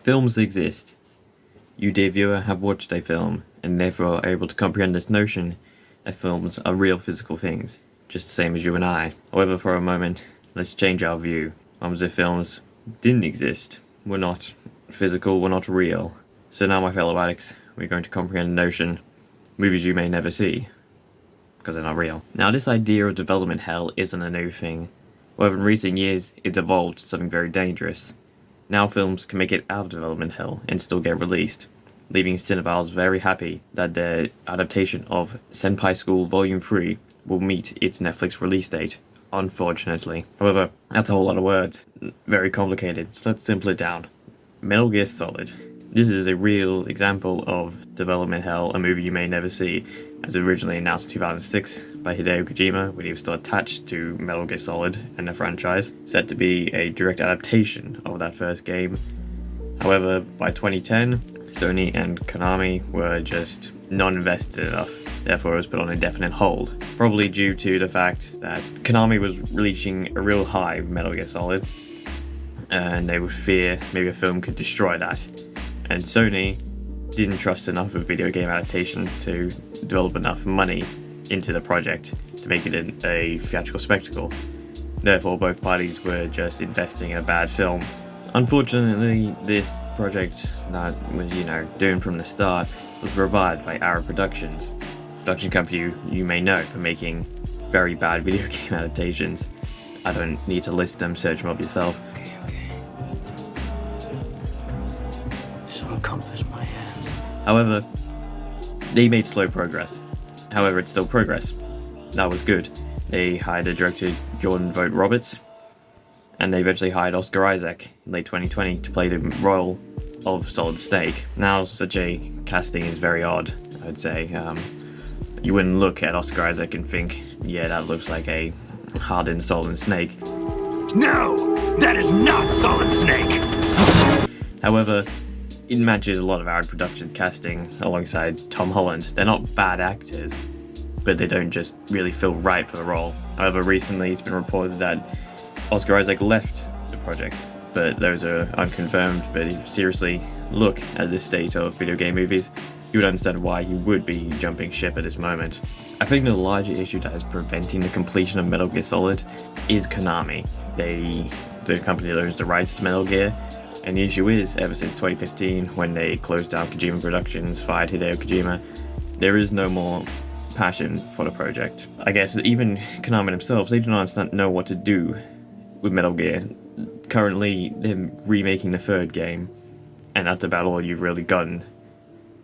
Films exist. You, dear viewer, have watched a film, and therefore are able to comprehend this notion that films are real physical things, just the same as you and I. However, for a moment, let's change our view. As if films didn't exist, were not physical, were not real. So now, my fellow addicts, we're going to comprehend the notion movies you may never see, because they're not real. Now, this idea of development hell isn't a new thing. However, in recent years, it's evolved to something very dangerous. Now films can make it out of development hell and still get released, leaving cinephiles very happy that their adaptation of Senpai School Volume 3 will meet its Netflix release date, unfortunately. However, that's a whole lot of words. Very complicated, so let's simple it down. Metal Gear Solid. This is a real example of development hell, a movie you may never see, as originally announced in 2006 by Hideo Kojima when he was still attached to Metal Gear Solid and the franchise, set to be a direct adaptation of that first game. However, by 2010, Sony and Konami were just not invested enough, therefore it was put on indefinite hold, probably due to the fact that Konami was reaching a real high with Metal Gear Solid, and they would fear maybe a film could destroy that. And Sony didn't trust enough of video game adaptation to develop enough money into the project to make it a theatrical spectacle. Therefore, both parties were just investing in a bad film. Unfortunately, this project that was, doomed from the start was revived by Arrow Productions, production company you may know for making very bad video game adaptations. I don't need to list them, search them up yourself. Encompass my hands. However, they made slow progress. However, it's still progress. That was good. They hired a director, Jordan Vogt Roberts, and they eventually hired Oscar Isaac in late 2020 to play the role of Solid Snake. Now, such a casting is very odd, I'd say. You wouldn't look at Oscar Isaac and think, yeah, that looks like a hardened Solid Snake. No! That is not Solid Snake! However, it matches a lot of Arrow Productions casting alongside Tom Holland. They're not bad actors, but they don't just really feel right for the role. However, recently it's been reported that Oscar Isaac left the project, but those are unconfirmed. But if you seriously look at the state of video game movies, you would understand why he would be jumping ship at this moment. I think the larger issue that is preventing the completion of Metal Gear Solid is Konami. The company that owns the rights to Metal Gear. And the issue is, ever since 2015, when they closed down Kojima Productions, fired Hideo Kojima, there is no more passion for the project. I guess even Konami themselves, they do not know what to do with Metal Gear. Currently, they're remaking the third game, and that's about all you've really gotten.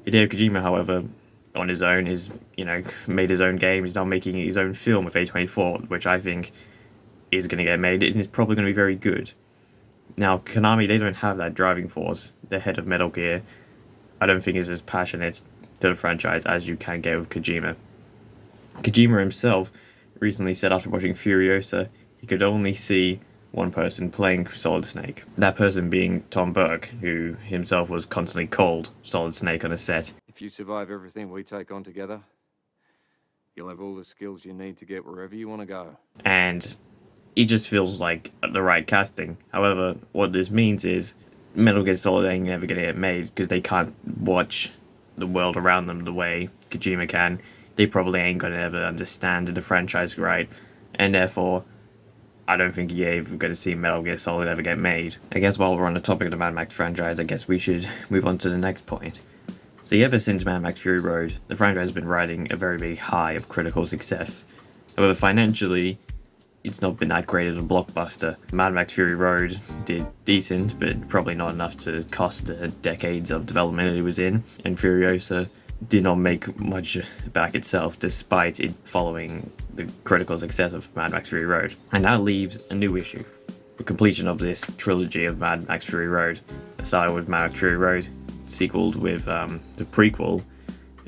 Hideo Kojima, however, on his own, made his own game. He's now making his own film with A24, which I think is going to get made, and is probably going to be very good. Now, Konami, they don't have that driving force. The head of Metal Gear, I don't think is as passionate to the franchise as you can get with Kojima. Kojima himself recently said after watching Furiosa, he could only see one person playing Solid Snake. That person being Tom Burke, who himself was constantly called Solid Snake on a set. If you survive everything we take on together, you'll have all the skills you need to get wherever you want to go. And it just feels like the right casting. However, what this means is Metal Gear Solid ain't never gonna get made because they can't watch the world around them the way Kojima can. They probably ain't gonna ever understand the franchise right, and therefore, I don't think EA are gonna see Metal Gear Solid ever get made. I guess while we're on the topic of the Mad Max franchise, I guess we should move on to the next point. So ever since Mad Max Fury Road, the franchise has been riding a very big high of critical success. However, financially, it's not been that great of a blockbuster. Mad Max Fury Road did decent, but probably not enough to cost the decades of development it was in, and Furiosa did not make much back itself despite it following the critical success of Mad Max Fury Road. And that leaves a new issue. The completion of this trilogy of Mad Max Fury Road. It started with Mad Max Fury Road, sequeled with the prequel,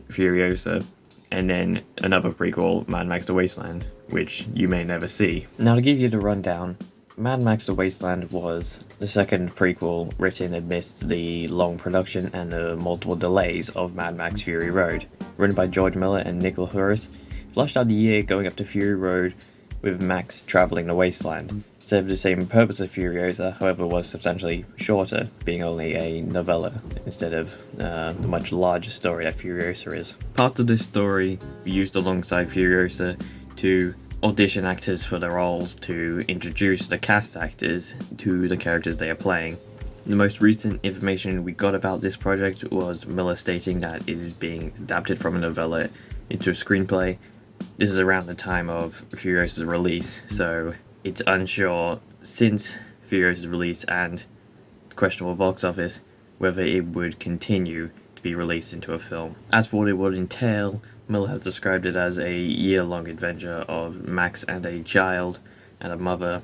Furiosa, and then another prequel, Mad Max The Wasteland, which you may never see. Now to give you the rundown, Mad Max The Wasteland was the second prequel written amidst the long production and the multiple delays of Mad Max Fury Road. Written by George Miller and Nick LaForest, flushed out the year going up to Fury Road with Max travelling the wasteland. Served the same purpose as Furiosa, however was substantially shorter, being only a novella instead of the much larger story that Furiosa is. Part of this story used alongside Furiosa to audition actors for the roles, to introduce the cast actors to the characters they are playing. The most recent information we got about this project was Miller stating that it is being adapted from a novella into a screenplay. This is around the time of Furiosa's release, so it's unsure, since Furiosa's release and questionable box office, whether it would continue to be released into a film. As for what it would entail, Miller has described it as a year-long adventure of Max and a child and a mother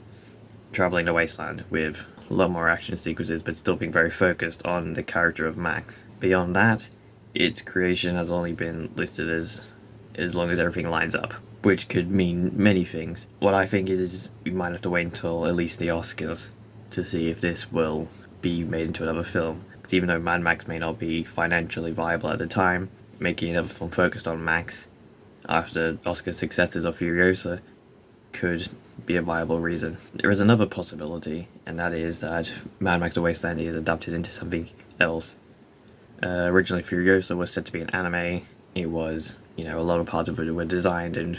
traveling the wasteland, with a lot more action sequences but still being very focused on the character of Max. Beyond that, its creation has only been listed as long as everything lines up, which could mean many things. What I think is we might have to wait until at least the Oscars to see if this will be made into another film. Because even though Mad Max may not be financially viable at the time, making another film focused on Max after Oscar's successes of Furiosa could be a viable reason. There is another possibility, and that is that Mad Max The Wasteland is adapted into something else. Originally Furiosa was said to be an anime. It was, a lot of parts of it were designed and,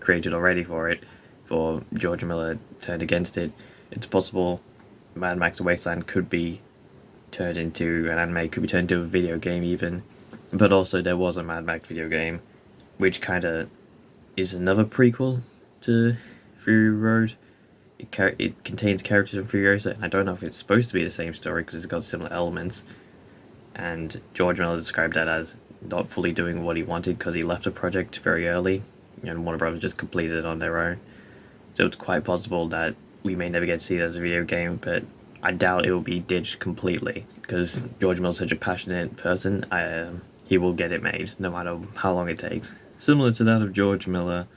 created already for it, for George Miller turned against it. It's possible Mad Max The Wasteland could be turned into an anime, could be turned into a video game even. But also there was a Mad Max video game, which kind of is another prequel to Fury Road. It contains characters from Furiosa, and I don't know if it's supposed to be the same story because it's got similar elements. And George Miller described that as not fully doing what he wanted because he left the project very early, and Warner Brothers just completed it on their own. So it's quite possible that we may never get to see it as a video game, but I doubt it will be ditched completely because George Miller's such a passionate person. He will get it made, no matter how long it takes. Similar to that of George Miller,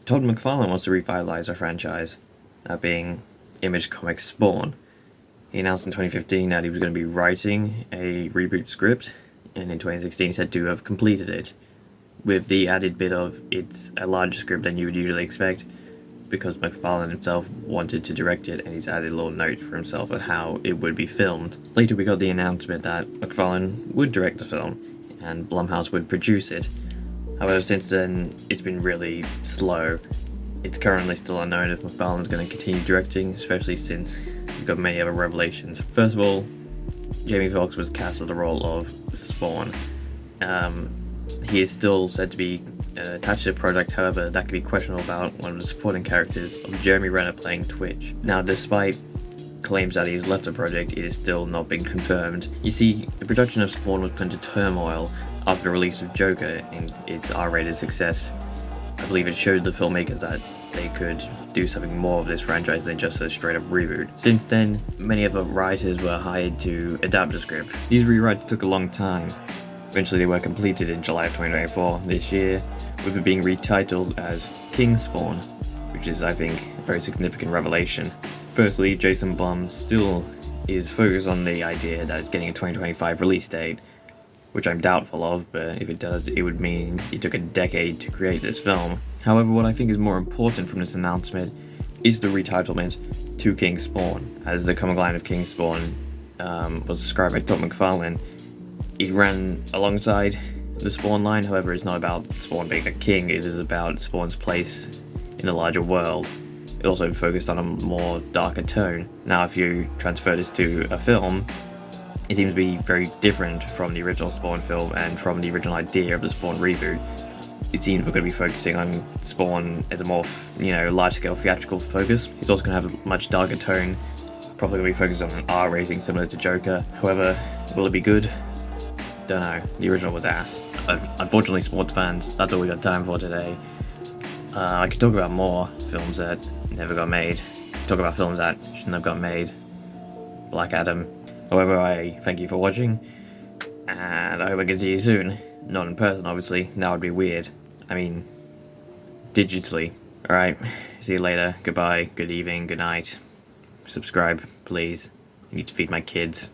Todd McFarlane wants to revitalize a franchise, that being Image Comics' Spawn. He announced in 2015 that he was going to be writing a reboot script, and in 2016 he said to have completed it, with the added bit of it's a larger script than you would usually expect, because McFarlane himself wanted to direct it, and he's added a little note for himself on how it would be filmed. Later we got the announcement that McFarlane would direct the film, and Blumhouse would produce it. However, since then, it's been really slow. It's currently still unknown if McFarlane's going to continue directing, especially since we've got many other revelations. First of all, Jamie Foxx was cast as the role of Spawn. He is still said to be attached to the project, however, that could be questionable about one of the supporting characters of Jeremy Renner playing Twitch. Now, despite claims that he's left the project, it is still not been confirmed. You see, the production of Spawn was put into turmoil after the release of Joker and its R-rated success. I believe it showed the filmmakers that they could do something more of this franchise than just a straight up reboot. Since then, many other writers were hired to adapt the script. These rewrites took a long time. Eventually they were completed in July of 2024 this year, with it being retitled as King Spawn, which is, I think, a very significant revelation. Firstly, Jason Blum still is focused on the idea that it's getting a 2025 release date, which I'm doubtful of, but if it does, it would mean it took a decade to create this film. However, what I think is more important from this announcement is the retitlement to King Spawn, as the comic line of King Spawn was described by Todd McFarlane. It ran alongside the Spawn line, however, it's not about Spawn being a king, it is about Spawn's place in a larger world. It also focused on a more darker tone. Now, if you transfer this to a film, it seems to be very different from the original Spawn film and from the original idea of the Spawn reboot. It seems we're going to be focusing on Spawn as a more, large-scale theatrical focus. It's also going to have a much darker tone, probably going to be focused on an R rating similar to Joker. However, will it be good? Don't know. The original was ass. Unfortunately, sports fans, that's all we got time for today. I could talk about more films that never got made. Talk about films that shouldn't have got made. Black Adam. However, I thank you for watching, and I hope I get to see you soon. Not in person, obviously. That would be weird. I mean, digitally. Alright, see you later. Goodbye, good evening, good night. Subscribe, please. I need to feed my kids.